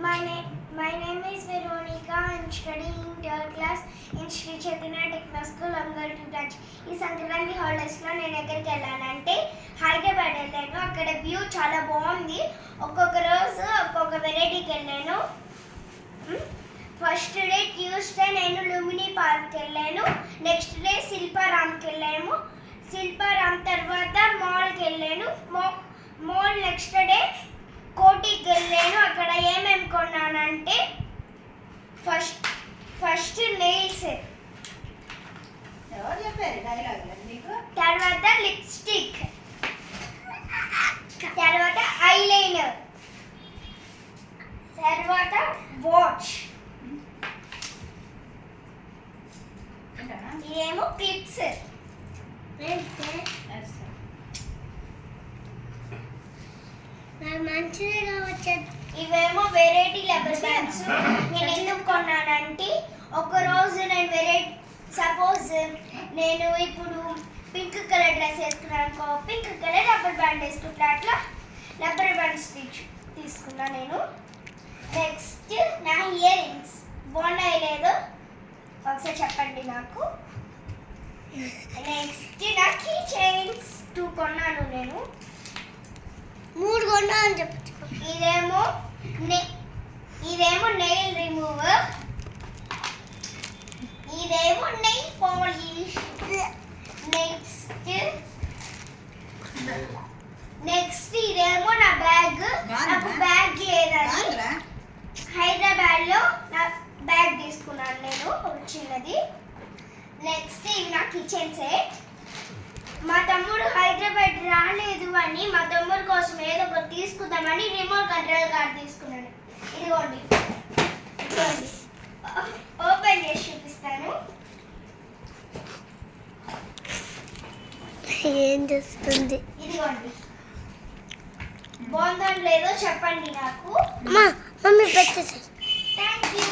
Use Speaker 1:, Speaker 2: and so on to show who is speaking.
Speaker 1: My name is Veronica. I'm studying in third class in Sri Chaitanya Techno School, Angal to Touch. ఈ సంక్రాంతి హాలిడేస్లో నేను ఎక్కడికి వెళ్ళానంటే హైదరాబాద్ వెళ్ళాను. అక్కడ వ్యూ చాలా బాగుంది. ఒక్కొక్క రోజు ఒక్కొక్క వెరైటీకి వెళ్ళాను. ఫస్ట్ డే ట్యూస్డే నేను లుమిని పార్క్ వెళ్ళాను. నెక్స్ట్ డే శిల్పారామ్కి వెళ్ళాము. శిల్పారామ్ తర్వాత మాల్కి వెళ్ళాను. మాల్ నెక్స్ట్ డే కోటికి వెళ్ళాను. అక్కడ ఏమేమి కొన్నానంటే ఫస్ట్ నెయిల్స్, తర్వాత లిప్స్టిక్, తర్వాత ఐలైనర్, తర్వాత వాచ్, ఇదేమో క్లిప్స్, ఇవేమో వెరైటీ రబ్బర్ బ్యాండ్స్. నేను ఎందుకు కొన్నానంటే ఒక రోజు నేను సపోజ్ నేను ఇప్పుడు పింక్ కలర్ డ్రెస్ వేసుకున్నాను అనుకో, పింక్ కలర్ రబ్బర్ బ్యాండ్ వేసుకుంటా, అట్లా రబ్బర్ బ్యాండ్స్ తీసుకున్నా నేను. నెక్స్ట్ నా ఇయర్ రింగ్స్ బాగున్నాయి లేదు ఒకసారి చెప్పండి నాకు. నెక్స్ట్ నా కీ చైన్స్ 2 కొన్నాను నేను. 3 కొన్నా అని చెప్పచ్చు. ఇదేమో నెయిల్ రిమూవర్, ఇదేమో నెయిల్ పాలిష్. నెక్స్ట్ ఇదేమో నా బ్యాగ్. నాకు బ్యాగ్ లేదని హైదరాబాద్ లో నా బ్యాగ్ తీసుకున్నాను నేను చిన్నది. నెక్స్ట్ ఇవి నా కిచెన్ సెట్. మా తమ్ముడు హైదరాబాద్ రాలేదు అని మా తమ్ముడు కోసం ఏదో ఒకటి తీసుకుందామని రిమోట్ కంట్రోల్ కార్ తీసుకున్నాను. ఇదిగోండి, ఓపెన్ చేసి చూపిస్తాను.
Speaker 2: ఏం చేస్తుంది?
Speaker 1: ఇదిగోండి, బాగుందో లేదో చెప్పండి నాకు.
Speaker 2: మమ్మీ పెట్టేసి.
Speaker 1: Thank you.